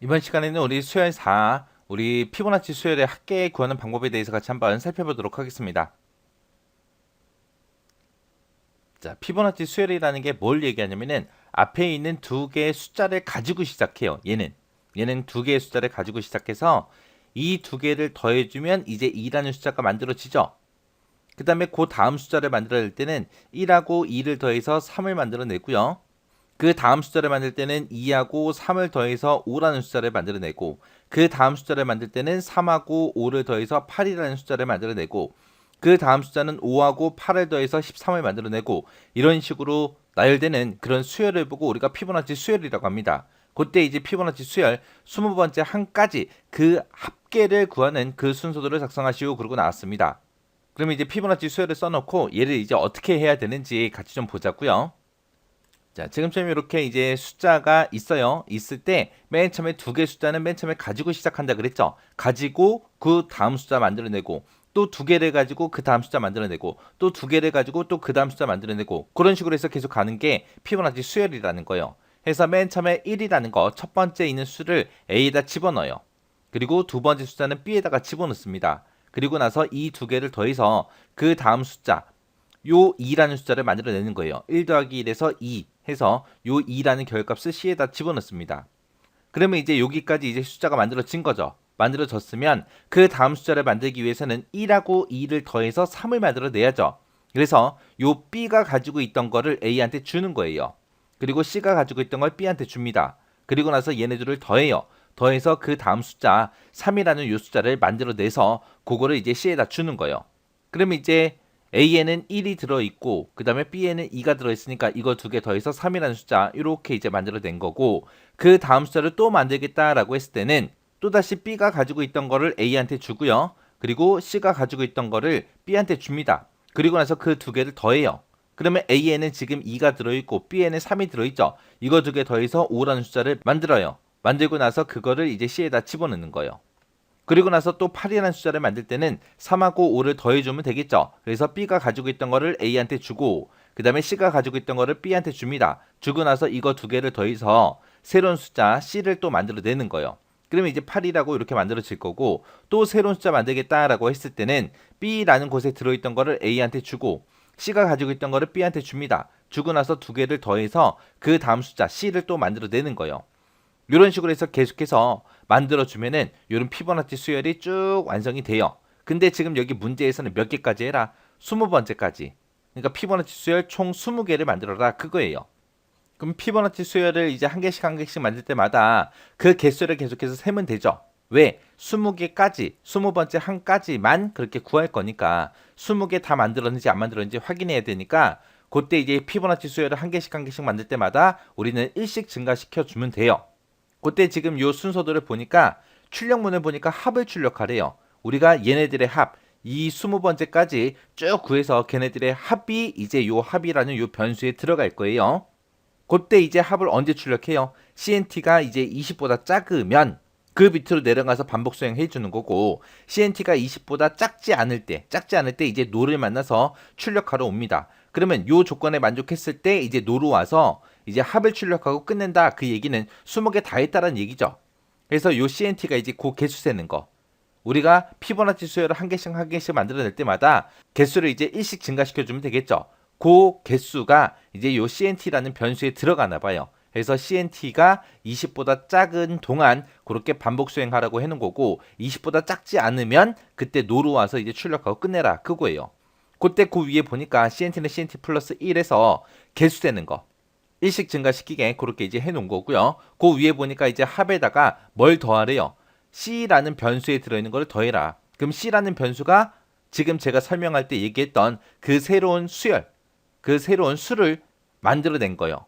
이번 시간에는 우리 수열 4, 우리 피보나치 수열의 합계 구하는 방법에 대해서 같이 한번 살펴보도록 하겠습니다. 자, 피보나치 수열이라는 게 뭘 얘기하냐면은 앞에 있는 두 개의 숫자를 가지고 시작해요. 얘는 두 개의 숫자를 가지고 시작해서 이 두 개를 더해주면 이제 2라는 숫자가 만들어지죠. 그 다음에 그 다음 숫자를 만들어낼 때는 1하고 2를 더해서 3을 만들어내고요. 그 다음 숫자를 만들 때는 2하고 3을 더해서 5라는 숫자를 만들어내고, 그 다음 숫자를 만들 때는 3하고 5를 더해서 8이라는 숫자를 만들어내고, 그 다음 숫자는 5하고 8을 더해서 13을 만들어내고, 이런 식으로 나열되는 그런 수열을 보고 우리가 피보나치 수열이라고 합니다. 그때 이제 피보나치 수열 20번째 한까지 그 합계를 구하는 그 순서들을 작성하시오. 그러고 나왔습니다. 그러면 이제 피보나치 수열을 써놓고 얘를 이제 어떻게 해야 되는지 같이 좀 보자고요. 자, 지금처럼 이렇게 이제 숫자가 있어요. 있을 때 맨 처음에 두 개 숫자는 맨 처음에 가지고 시작한다 그랬죠. 가지고 그 다음 숫자 만들어내고, 또 두 개를 가지고 그 다음 숫자 만들어내고, 또 두 개를 가지고 또 그 다음 숫자 만들어내고, 그런 식으로 해서 계속 가는 게 피보나치 수열이라는 거예요. 해서 맨 처음에 1이라는 거 첫 번째 있는 수를 A에다 집어넣어요. 그리고 두 번째 숫자는 B에다가 집어넣습니다. 그리고 나서 이 두 개를 더해서 그 다음 숫자 요 2라는 숫자를 만들어내는 거예요. 1 더하기 1에서 2 해서 요 2라는 결값을 C에다 집어넣습니다. 그러면 이제 여기까지 이제 숫자가 만들어진 거죠. 만들어졌으면 그 다음 숫자를 만들기 위해서는 1하고 2를 더해서 3을 만들어내야죠. 그래서 요 B가 가지고 있던 거를 A한테 주는 거예요. 그리고 C가 가지고 있던 걸 B한테 줍니다. 그리고 나서 얘네들을 더해요. 더해서 그 다음 숫자 3이라는 요 숫자를 만들어내서 그거를 이제 C에다 주는 거예요. 그러면 이제 A에는 1이 들어있고 그 다음에 B에는 2가 들어있으니까 이거 두 개 더해서 3이라는 숫자 이렇게 이제 만들어낸 거고, 그 다음 숫자를 또 만들겠다라고 했을 때는 또다시 B가 가지고 있던 거를 A한테 주고요. 그리고 C가 가지고 있던 거를 B한테 줍니다. 그리고 나서 그 두 개를 더해요. 그러면 A에는 지금 2가 들어있고 B에는 3이 들어있죠. 이거 두 개 더해서 5라는 숫자를 만들어요. 만들고 나서 그거를 이제 C에다 집어넣는 거예요. 그리고 나서 또 8이라는 숫자를 만들 때는 3하고 5를 더해주면 되겠죠. 그래서 B가 가지고 있던 거를 A한테 주고, 그 다음에 C가 가지고 있던 거를 B한테 줍니다. 주고 나서 이거 두 개를 더해서 새로운 숫자 C를 또 만들어내는 거예요. 그러면 이제 8이라고 이렇게 만들어질 거고, 또 새로운 숫자 만들겠다라고 했을 때는 B라는 곳에 들어있던 거를 A한테 주고, C가 가지고 있던 거를 B한테 줍니다. 주고 나서 두 개를 더해서 그 다음 숫자 C를 또 만들어내는 거예요. 이런 식으로 해서 계속해서 만들어주면은 이런 피보나치 수열이 쭉 완성이 돼요. 근데 지금 여기 문제에서는 몇 개까지 해라? 20번째까지. 그러니까 피보나치 수열 총 20개를 만들어라 그거예요. 그럼 피보나치 수열을 이제 한 개씩 만들 때마다 그 개수를 계속해서 세면 되죠. 왜? 20개까지, 20번째 한까지만 그렇게 구할 거니까 20개 다 만들었는지 안 만들었는지 확인해야 되니까 그때 이제 피보나치 수열을 한 개씩 만들 때마다 우리는 일씩 증가시켜 주면 돼요. 그때 지금 요 순서들을 보니까 출력문을 보니까 합을 출력하래요. 우리가 얘네들의 합, 이 20번째까지 쭉 구해서 걔네들의 합이 이제 요 합이라는 요 변수에 들어갈 거예요. 그때 이제 합을 언제 출력해요? CNT가 이제 20보다 작으면 그 밑으로 내려가서 반복 수행해 주는 거고, CNT가 20보다 작지 않을 때 이제 노를 만나서 출력하러 옵니다. 그러면 요 조건에 만족했을 때 이제 노로 와서 이제 합을 출력하고 끝낸다. 그 얘기는 20개 다 했다라는 얘기죠. 그래서 요 CNT가 이제 그 개수 세는 거. 우리가 피보나치 수열을 한 개씩 만들어낼 때마다 개수를 이제 1씩 증가시켜주면 되겠죠. 그 개수가 이제 요 CNT라는 변수에 들어가나 봐요. 그래서 CNT가 20보다 작은 동안 그렇게 반복 수행하라고 해놓은 거고, 20보다 작지 않으면 그때 노로 와서 이제 출력하고 끝내라 그거예요. 그때 그 위에 보니까 CNT는 CNT 플러스 1에서 개수 되는 거 일씩 증가시키게 그렇게 이제 해놓은 거고요. 그 위에 보니까 이제 합에다가 뭘 더하래요? C라는 변수에 들어있는 걸 더해라. 그럼 C라는 변수가 지금 제가 설명할 때 얘기했던 그 새로운 수열, 그 새로운 수를 만들어낸 거예요.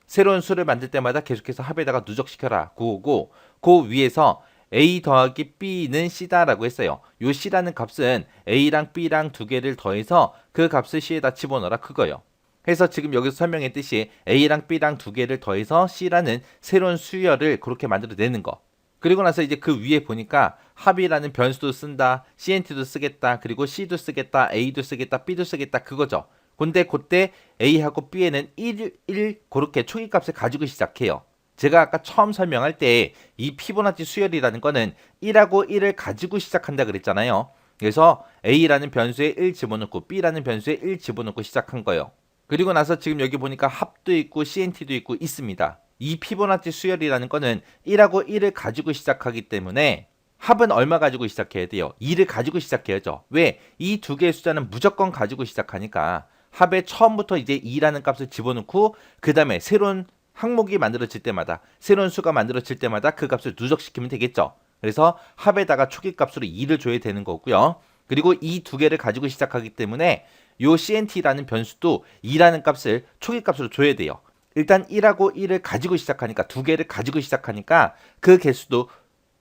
새로운 수를 만들 때마다 계속해서 합에다가 누적시켜라. 그거고, 그 위에서 A 더하기 B는 C다라고 했어요. 요 C라는 값은 A랑 B랑 두 개를 더해서 그 값을 C에다 집어넣어라. 그거예요. 그래서 지금 여기서 설명했듯이 A랑 B랑 두 개를 더해서 C라는 새로운 수열을 그렇게 만들어내는 거. 그리고 나서 이제 그 위에 보니까 합이라는 변수도 쓴다, CNT도 쓰겠다, 그리고 C도 쓰겠다, A도 쓰겠다, B도 쓰겠다 그거죠. 근데 그때 A하고 B에는 1 그렇게 초기값을 가지고 시작해요. 제가 아까 처음 설명할 때 이 피보나치 수열이라는 거는 1하고 1을 가지고 시작한다 그랬잖아요. 그래서 A라는 변수에 1 집어넣고 B라는 변수에 1 집어넣고 시작한 거예요. 그리고 나서 지금 여기 보니까 합도 있고 CNT도 있고 있습니다. 이 피보나치 수열이라는 거는 1하고 1을 가지고 시작하기 때문에 합은 얼마 가지고 시작해야 돼요? 2를 가지고 시작해야죠. 왜? 이 두 개의 숫자는 무조건 가지고 시작하니까 합에 처음부터 이제 2라는 값을 집어넣고 그 다음에 새로운 항목이 만들어질 때마다 새로운 수가 만들어질 때마다 그 값을 누적시키면 되겠죠. 그래서 합에다가 초기값으로 2를 줘야 되는 거고요. 그리고 이 두 개를 가지고 시작하기 때문에 요 CNT라는 변수도 2라는 값을 초기값으로 줘야 돼요. 일단 1하고 1을 가지고 시작하니까 두 개를 가지고 시작하니까 그 개수도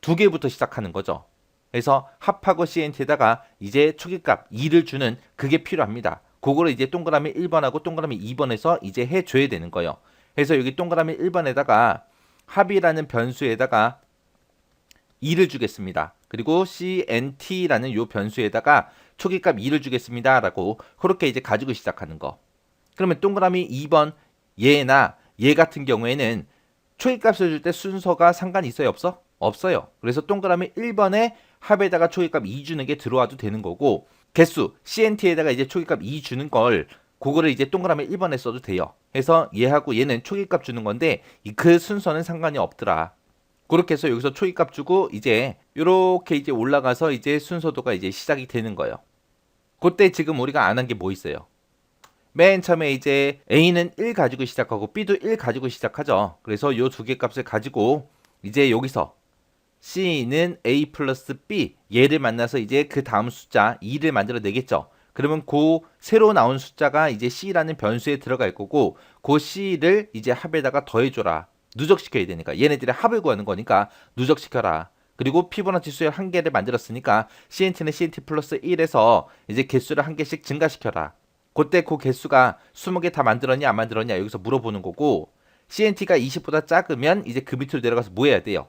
두 개부터 시작하는 거죠. 그래서 합하고 CNT에다가 이제 초기값 2를 주는 그게 필요합니다. 그거를 이제 동그라미 1번하고 동그라미 2번에서 이제 해줘야 되는 거예요. 그래서 여기 동그라미 1번에다가 합이라는 변수에다가 2를 주겠습니다. 그리고 CNT라는 요 변수에다가 초기값 2를 주겠습니다. 라고 그렇게 이제 가지고 시작하는 거. 그러면 동그라미 2번 얘나 얘 같은 경우에는 초기값을 줄 때 순서가 상관이 있어요? 없어? 없어요. 그래서 동그라미 1번에 합에다가 초기값 2 주는 게 들어와도 되는 거고 개수 CNT에다가 이제 초기값 2 주는 걸 그거를 이제 동그라미 1번에 써도 돼요. 그래서 얘하고 얘는 초기값 주는 건데 그 순서는 상관이 없더라. 그렇게 해서 여기서 초기값 주고 이제 이렇게 이제 올라가서 이제 순서도가 이제 시작이 되는 거예요. 그때 지금 우리가 안 한 게 뭐 있어요? 맨 처음에 이제 A는 1 가지고 시작하고 B도 1 가지고 시작하죠. 그래서 요 두 개 값을 가지고 이제 여기서 C는 A 플러스 B 얘를 만나서 이제 그 다음 숫자 2를 만들어 내겠죠. 그러면 그 새로 나온 숫자가 이제 C라는 변수에 들어갈 거고 그 C를 이제 합에다가 더해줘라. 누적시켜야 되니까 얘네들의 합을 구하는 거니까 누적시켜라. 그리고 피보나치 수열 한 개를 만들었으니까 CNT는 CNT 플러스 1에서 이제 개수를 한 개씩 증가시켜라. 그때 그 개수가 20개 다 만들었냐 안 만들었냐 여기서 물어보는 거고 CNT가 20보다 작으면 이제 그 밑으로 내려가서 뭐 해야 돼요?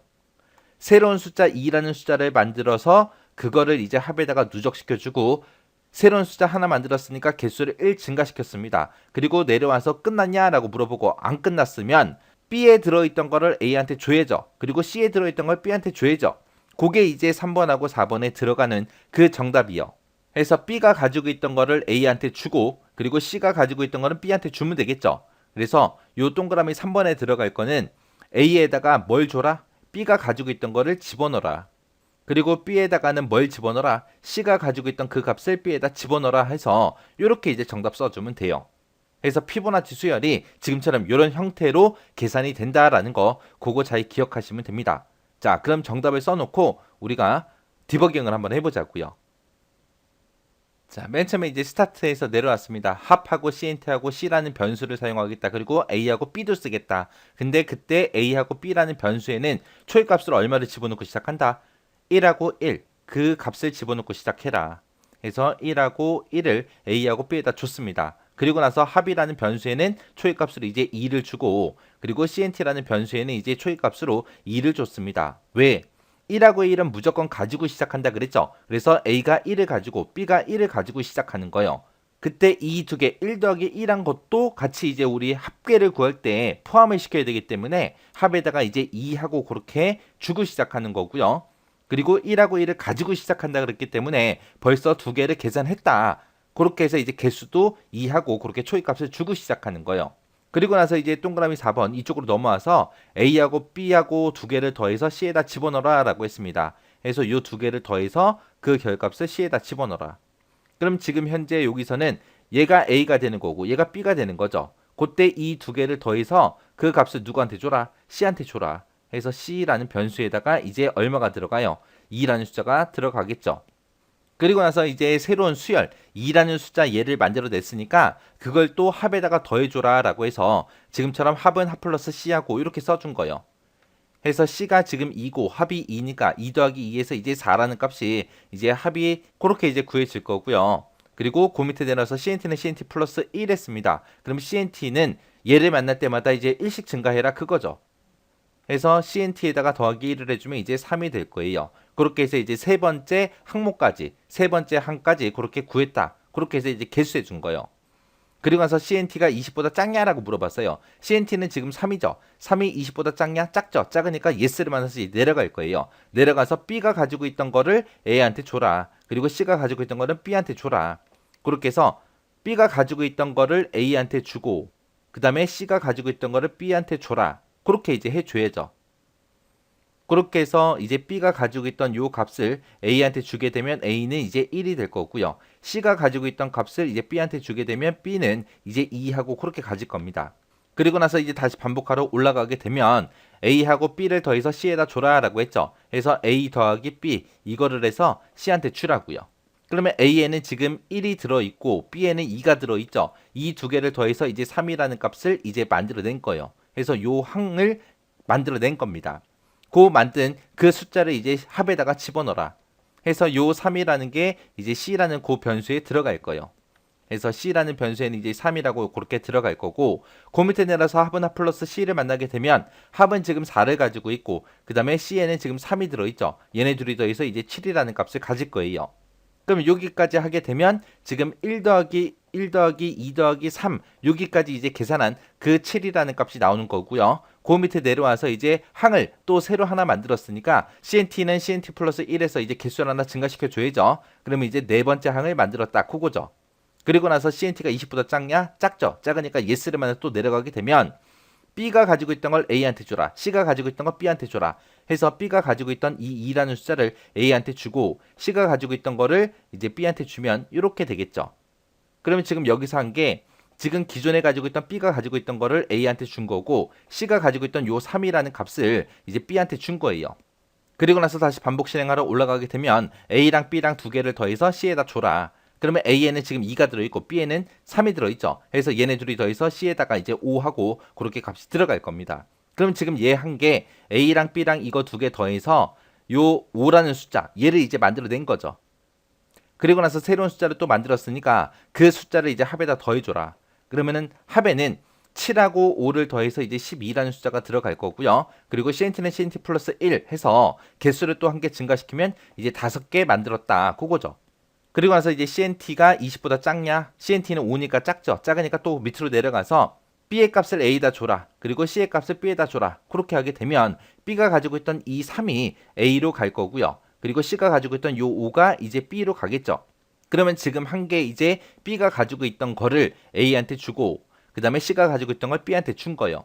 새로운 숫자 2라는 숫자를 만들어서 그거를 이제 합에다가 누적시켜주고 새로운 숫자 하나 만들었으니까 개수를 1 증가시켰습니다. 그리고 내려와서 끝났냐라고 물어보고 안 끝났으면 B에 들어있던 거를 A한테 줘야죠. 그리고 C에 들어있던 걸 B한테 줘야죠. 그게 이제 3번하고 4번에 들어가는 그 정답이요. 그래서 B가 가지고 있던 거를 A한테 주고 그리고 C가 가지고 있던 거는 B한테 주면 되겠죠. 그래서 요 동그라미 3번에 들어갈 거는 A에다가 뭘 줘라? B가 가지고 있던 거를 집어넣어라. 그리고 B에다가는 뭘 집어넣어라? C가 가지고 있던 그 값을 B에다 집어넣어라 해서 이렇게 이제 정답 써주면 돼요. 그래서 피보나치 수열이 지금처럼 이런 형태로 계산이 된다라는 거 그거 잘 기억하시면 됩니다. 자, 그럼 정답을 써놓고 우리가 디버깅을 한번 해보자고요. 자, 맨 처음에 이제 스타트에서 내려왔습니다. 합하고 CNT하고 C라는 변수를 사용하겠다. 그리고 A하고 B도 쓰겠다. 근데 그때 A하고 B라는 변수에는 초기값으로 얼마를 집어넣고 시작한다? 1하고 1. 그 값을 집어넣고 시작해라. 그래서 1하고 1을 A하고 B에다 줬습니다. 그리고 나서 합이라는 변수에는 초기값으로 이제 2를 주고 그리고 CNT라는 변수에는 이제 초기값으로 2를 줬습니다. 왜? 1하고 1은 무조건 가지고 시작한다 그랬죠. 그래서 A가 1을 가지고 B가 1을 가지고 시작하는 거예요. 그때 이 두 개 1 더하기 1한 것도 같이 이제 우리 합계를 구할 때 포함을 시켜야 되기 때문에 합에다가 이제 2하고 그렇게 주고 시작하는 거고요. 그리고 1하고 1을 가지고 시작한다 그랬기 때문에 벌써 두 개를 계산했다. 그렇게 해서 이제 개수도 2하고 그렇게 초기값을 주고 시작하는 거예요. 그리고 나서 이제 동그라미 4번 이쪽으로 넘어와서 A하고 B하고 두 개를 더해서 C에다 집어넣어라 라고 했습니다. 그래서 이 두 개를 더해서 그 결값을 C에다 집어넣어라. 그럼 지금 현재 여기서는 얘가 A가 되는 거고 얘가 B가 되는 거죠. 그때 이 두 개를 더해서 그 값을 누구한테 줘라? C한테 줘라. 그래서 C라는 변수에다가 이제 얼마가 들어가요? 2라는 숫자가 들어가겠죠. 그리고 나서 이제 새로운 수열 2라는 숫자 얘를 만들어 냈으니까 그걸 또 합에다가 더해줘라 라고 해서 지금처럼 합은 합 플러스 C하고 이렇게 써준 거예요. 해서 C가 지금 2고 합이 2니까 2 더하기 2에서 이제 4라는 값이 이제 합이 그렇게 이제 구해질 거고요. 그리고 그 밑에 내려서 CNT는 CNT 플러스 1 했습니다. 그럼 CNT는 얘를 만날 때마다 이제 1씩 증가해라 그거죠. 해서 CNT에다가 더하기 1을 해주면 이제 3이 될 거예요. 그렇게 해서 이제 세 번째 항목까지, 세 번째 항까지 그렇게 구했다. 그렇게 해서 이제 개수해 준 거예요. 그리고 나서 CNT가 20보다 작냐라고 물어봤어요. CNT는 지금 3이죠. 3이 20보다 작냐? 작죠. 작으니까 yes를 만나서 내려갈 거예요. 내려가서 B가 가지고 있던 거를 A한테 줘라. 그리고 C가 가지고 있던 거는 B한테 줘라. 그렇게 해서 B가 가지고 있던 거를 A한테 주고 그 다음에 C가 가지고 있던 거를 B한테 줘라. 그렇게 이제 해줘야죠. 그렇게 해서 이제 B가 가지고 있던 요 값을 A한테 주게 되면 A는 이제 1이 될 거고요. C가 가지고 있던 값을 이제 B한테 주게 되면 B는 이제 2하고 그렇게 가질 겁니다. 그리고 나서 이제 다시 반복하러 올라가게 되면 A하고 B를 더해서 C에다 줘라 라고 했죠. 그래서 A 더하기 B 이거를 해서 C한테 주라고요. 그러면 A에는 지금 1이 들어있고 B에는 2가 들어있죠. 이 두 개를 더해서 이제 3이라는 값을 이제 만들어낸 거예요. 그래서 요 항을 만들어낸 겁니다. 그 만든 그 숫자를 이제 합에다가 집어넣어라. 해서 요 3이라는 게 이제 C라는 그 변수에 들어갈 거예요. 그래서 C라는 변수에는 이제 3이라고 그렇게 들어갈 거고 그 밑에 내려서 합은 합 플러스 C를 만나게 되면 합은 지금 4를 가지고 있고 그 다음에 C에는 지금 3이 들어있죠. 얘네 둘이 더해서 이제 7이라는 값을 가질 거예요. 그럼 여기까지 하게 되면 지금 1 더하기 1 더하기 2 더하기 3 여기까지 이제 계산한 그 7이라는 값이 나오는 거고요. 그 밑에 내려와서 이제 항을 또 새로 하나 만들었으니까 CNT는 CNT 플러스 1에서 이제 개수를 하나 증가시켜 줘야죠. 그러면 이제 네 번째 항을 만들었다. 그거죠. 그리고 나서 CNT가 20보다 작냐? 작죠. 작으니까 yes를 만나서 또 내려가게 되면 B가 가지고 있던 걸 A한테 줘라. C가 가지고 있던 걸 B한테 줘라. 해서 B가 가지고 있던 이 2라는 숫자를 A한테 주고 C가 가지고 있던 거를 이제 B한테 주면 이렇게 되겠죠. 그러면 지금 여기서 한 게 지금 기존에 가지고 있던 B가 가지고 있던 거를 A한테 준 거고 C가 가지고 있던 요 3이라는 값을 이제 B한테 준 거예요. 그리고 나서 다시 반복 실행하러 올라가게 되면 A랑 B랑 두 개를 더해서 C에다 줘라. 그러면 A에는 지금 2가 들어있고 B에는 3이 들어있죠. 그래서 얘네 둘이 더해서 C에다가 이제 5하고 그렇게 값이 들어갈 겁니다. 그럼 지금 얘 한 게 A랑 B랑 이거 두 개 더해서 요 5라는 숫자 얘를 이제 만들어낸 거죠. 그리고 나서 새로운 숫자를 또 만들었으니까 그 숫자를 이제 합에다 더해줘라. 그러면은 합에는 7하고 5를 더해서 이제 12라는 숫자가 들어갈 거고요. 그리고 CNT는 CNT 플러스 1 해서 개수를 또 한 개 증가시키면 이제 5개 만들었다. 그거죠. 그리고 나서 이제 CNT가 20보다 작냐? CNT는 5니까 작죠. 작으니까 또 밑으로 내려가서 B의 값을 A에다 줘라. 그리고 C의 값을 B에다 줘라. 그렇게 하게 되면 B가 가지고 있던 이 3이 A로 갈 거고요. 그리고 C가 가지고 있던 요 5가 이제 B로 가겠죠. 그러면 지금 한 게 이제 B가 가지고 있던 거를 A한테 주고 그 다음에 C가 가지고 있던 걸 B한테 준 거예요.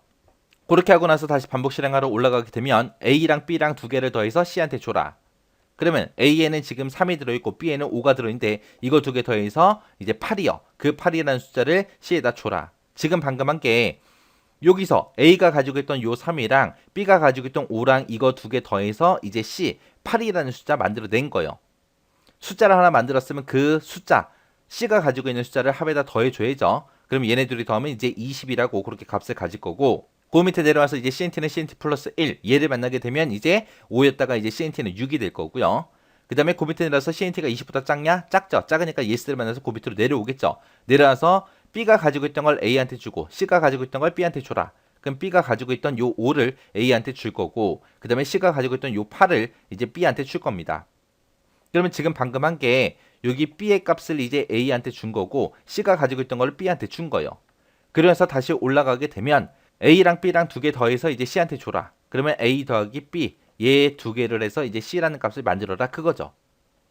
그렇게 하고 나서 다시 반복 실행하러 올라가게 되면 A랑 B랑 두 개를 더해서 C한테 줘라. 그러면 A에는 지금 3이 들어있고 B에는 5가 들어있는데 이거 두 개 더해서 이제 8이요. 그 8이라는 숫자를 C에다 줘라. 지금 방금 한 게 여기서 A가 가지고 있던 요 3이랑 B가 가지고 있던 5랑 이거 두 개 더해서 이제 C 8이라는 숫자 만들어낸 거예요. 숫자를 하나 만들었으면 그 숫자 C가 가지고 있는 숫자를 합에다 더해줘야죠. 그럼 얘네 둘이 더하면 이제 20이라고 그렇게 값을 가질 거고 그 밑에 내려와서 이제 CNT는 CNT 플러스 1 얘를 만나게 되면 이제 5였다가 이제 CNT는 6이 될 거고요. 그 다음에 그 밑에 내려와서 CNT가 20보다 작냐? 작죠. 작으니까 yes를 만나서 그 밑으로 내려오겠죠. 내려와서 B가 가지고 있던 걸 A한테 주고 C가 가지고 있던 걸 B한테 줘라. 그럼 B가 가지고 있던 요 5를 A한테 줄 거고 그 다음에 C가 가지고 있던 요 8을 이제 B한테 줄 겁니다. 그러면 지금 방금 한 게 여기 B의 값을 이제 A한테 준 거고 C가 가지고 있던 걸 B한테 준 거예요. 그래서 다시 올라가게 되면 A랑 B랑 두 개 더해서 이제 C한테 줘라. 그러면 A 더하기 B 얘 두 개를 해서 이제 C라는 값을 만들어라 그거죠.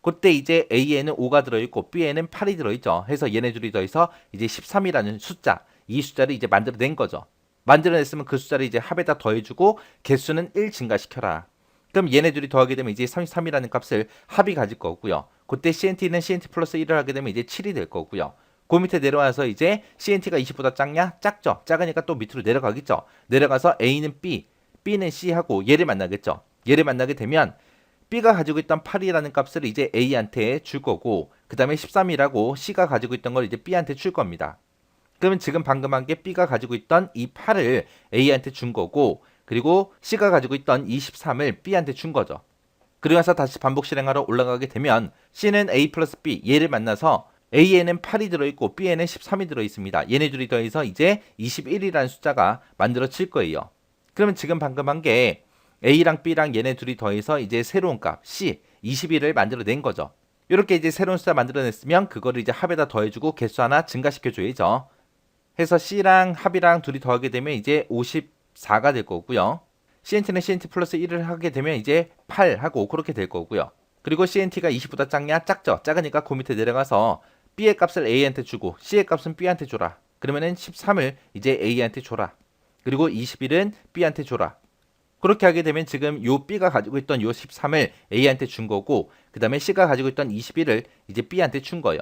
그때 이제 A에는 5가 들어있고 B에는 8이 들어있죠. 해서 얘네 둘이 더해서 이제 13이라는 숫자 이 숫자를 이제 만들어낸 거죠. 만들어냈으면 그 숫자를 이제 합에다 더해주고 개수는 1 증가시켜라. 그럼 얘네 둘이 더하게 되면 이제 33이라는 값을 합이 가질 거고요. 그때 CNT는 CNT 플러스 1을 하게 되면 이제 7이 될 거고요. 그 밑에 내려와서 이제 CNT가 20보다 작냐? 작죠. 작으니까 또 밑으로 내려가겠죠. 내려가서 A는 B, B는 C 하고 얘를 만나겠죠. 얘를 만나게 되면 B가 가지고 있던 8이라는 값을 이제 A한테 줄 거고 그 다음에 13이라고 C가 가지고 있던 걸 이제 B한테 줄 겁니다. 그러면 지금 방금 한 게 B가 가지고 있던 이 8을 A한테 준 거고 그리고 C가 가지고 있던 23을 B한테 준 거죠. 그리고 나서 다시 반복 실행하러 올라가게 되면 C는 A 플러스 B 얘를 만나서 A에는 8이 들어있고 B에는 13이 들어있습니다. 얘네 둘이 더해서 이제 21이라는 숫자가 만들어질 거예요. 그러면 지금 방금 한 게 A랑 B랑 얘네 둘이 더해서 이제 새로운 값 C 21을 만들어낸 거죠. 이렇게 이제 새로운 숫자 만들어냈으면 그거를 이제 합에다 더해주고 개수 하나 증가시켜줘야죠. 해서 C랑 합이랑 둘이 더하게 되면 이제 54가 될 거고요. CNT는 CNT 플러스 1을 하게 되면 이제 8 하고 그렇게 될 거고요. 그리고 CNT가 20보다 작냐? 작죠. 작으니까 그 밑에 내려가서 B의 값을 A한테 주고 C의 값은 B한테 줘라. 그러면은 13을 이제 A한테 줘라. 그리고 21은 B한테 줘라. 그렇게 하게 되면 지금 요 B가 가지고 있던 요 13을 A한테 준 거고, 그 다음에 C가 가지고 있던 21을 이제 B한테 준 거예요.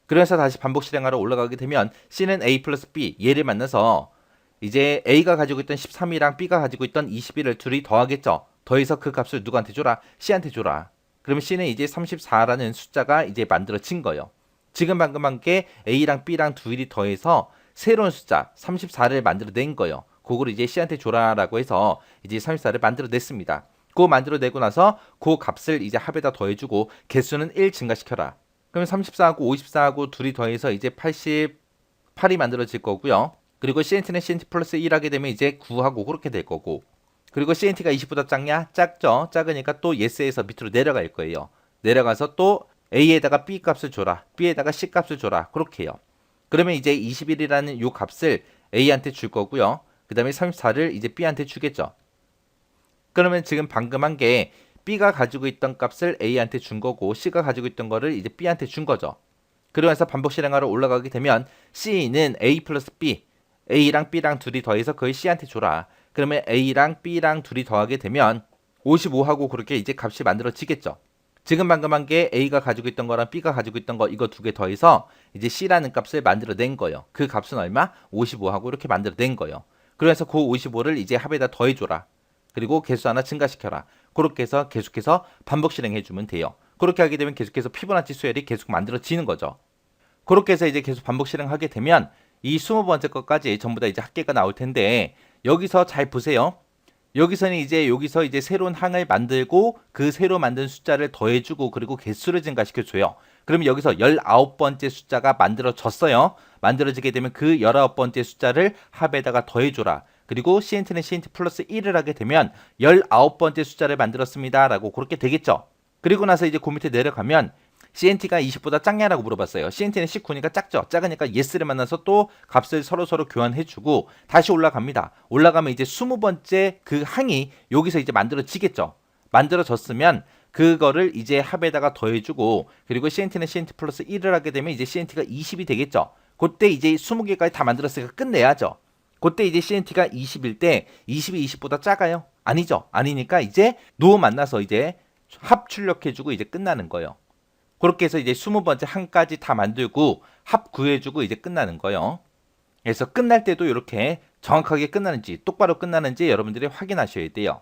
그래서 다시 반복 실행하러 올라가게 되면 C는 A 플러스 B 얘를 만나서 이제 A가 가지고 있던 13이랑 B가 가지고 있던 21을 둘이 더하겠죠. 더해서 그 값을 누구한테 줘라? C한테 줘라. 그러면 C는 이제 34라는 숫자가 이제 만들어진 거예요. 지금 방금 한 게 A랑 B랑 둘이 더해서 새로운 숫자 34를 만들어낸 거예요. 그걸 이제 C한테 줘라라고 해서 이제 34를 만들어냈습니다. 그거 만들어내고 나서 그 값을 이제 합에다 더해주고 개수는 1 증가시켜라. 그러면 34하고 54하고 둘이 더해서 이제 88이 만들어질 거고요. 그리고 CNT는 CNT 플러스 1 하게 되면 이제 9하고 그렇게 될 거고. 그리고 CNT가 20보다 작냐? 작죠. 작으니까 또 yes에서 밑으로 내려갈 거예요. 내려가서 또 A에다가 B 값을 줘라. B에다가 C 값을 줘라. 그렇게 해요. 그러면 이제 21이라는 요 값을 A한테 줄 거고요. 그 다음에 34를 이제 B한테 주겠죠. 그러면 지금 방금 한 게 B가 가지고 있던 값을 A한테 준 거고 C가 가지고 있던 거를 이제 B한테 준 거죠. 그러면서 반복 실행하러 올라가게 되면 C는 A 플러스 B, A랑 B랑 둘이 더해서 그걸 C한테 줘라. 그러면 A랑 B랑 둘이 더하게 되면 55하고 그렇게 이제 값이 만들어지겠죠. 지금 방금 한 게 A가 가지고 있던 거랑 B가 가지고 있던 거 이거 두 개 더해서 이제 C라는 값을 만들어낸 거예요. 그 값은 얼마? 55하고 이렇게 만들어낸 거예요. 그래서 그 55를 이제 합에다 더해줘라. 그리고 개수 하나 증가시켜라. 그렇게 해서 계속해서 반복 실행해주면 돼요. 그렇게 하게 되면 계속해서 피보나치 수열이 계속 만들어지는 거죠. 그렇게 해서 이제 계속 반복 실행하게 되면 이 20번째 것까지 전부 다 이제 합계가 나올 텐데, 여기서 잘 보세요. 여기서는 이제 여기서 이제 새로운 항을 만들고 그 새로 만든 숫자를 더해주고 그리고 개수를 증가시켜줘요. 그러면 여기서 19번째 숫자가 만들어졌어요. 만들어지게 되면 그 19번째 숫자를 합에다가 더해줘라. 그리고 CNT는 CNT 플러스 1을 하게 되면 19번째 숫자를 만들었습니다. 라고 그렇게 되겠죠. 그리고 나서 이제 그 밑에 내려가면 CNT가 20보다 작냐라고 물어봤어요. CNT는 19니까 작죠. 작으니까 yes를 만나서 또 값을 서로 교환해주고 다시 올라갑니다. 올라가면 이제 20번째 그 항이 여기서 이제 만들어지겠죠. 만들어졌으면 그거를 이제 합에다가 더해주고, 그리고 CNT는 CNT 플러스 1을 하게 되면 이제 CNT가 20이 되겠죠. 그때 이제 20개까지 다 만들었으니까 끝내야죠. 그때 이제 CNT가 20일 때 20이 20보다 작아요? 아니죠. 아니니까 이제 노 만나서 이제 합 출력해주고 이제 끝나는 거예요. 그렇게 해서 이제 20번째 항까지 다 만들고 합 구해주고 이제 끝나는 거예요. 그래서 끝날 때도 이렇게 정확하게 끝나는지 똑바로 끝나는지 여러분들이 확인하셔야 돼요.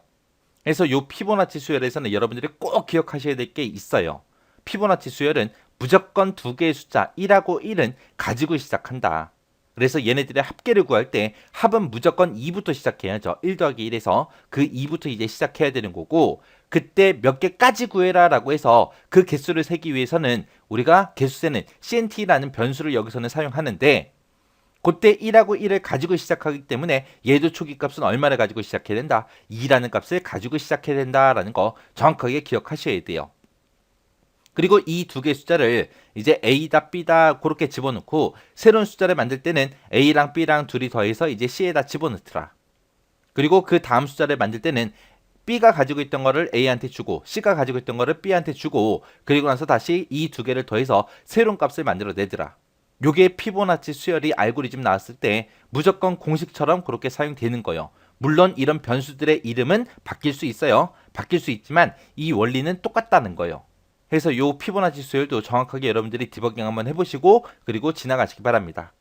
그래서 이 피보나치 수열에서는 여러분들이 꼭 기억하셔야 될 게 있어요. 피보나치 수열은 무조건 두 개의 숫자 1하고 1은 가지고 시작한다. 그래서 얘네들의 합계를 구할 때 합은 무조건 2부터 시작해야죠. 1 더하기 1에서 그 2부터 이제 시작해야 되는 거고, 그때 몇 개까지 구해라 라고 해서 그 개수를 세기 위해서는 우리가 개수세는 CNT라는 변수를 여기서는 사용하는데, 그때 1하고 1을 가지고 시작하기 때문에 얘도 초기값은 얼마를 가지고 시작해야 된다? 2라는 값을 가지고 시작해야 된다라는 거 정확하게 기억하셔야 돼요. 그리고 이 두 개의 숫자를 이제 A다 B다 그렇게 집어넣고 새로운 숫자를 만들 때는 A랑 B랑 둘이 더해서 이제 C에다 집어넣더라. 그리고 그 다음 숫자를 만들 때는 B가 가지고 있던 거를 A한테 주고 C가 가지고 있던 거를 B한테 주고, 그리고 나서 다시 이 두 개를 더해서 새로운 값을 만들어내더라. 요게 피보나치 수열이 알고리즘 나왔을 때 무조건 공식처럼 그렇게 사용되는 거예요. 물론 이런 변수들의 이름은 바뀔 수 있어요. 바뀔 수 있지만 이 원리는 똑같다는 거예요. 그래서 요 피보나치 수열도 정확하게 여러분들이 디버깅 한번 해보시고 그리고 지나가시기 바랍니다.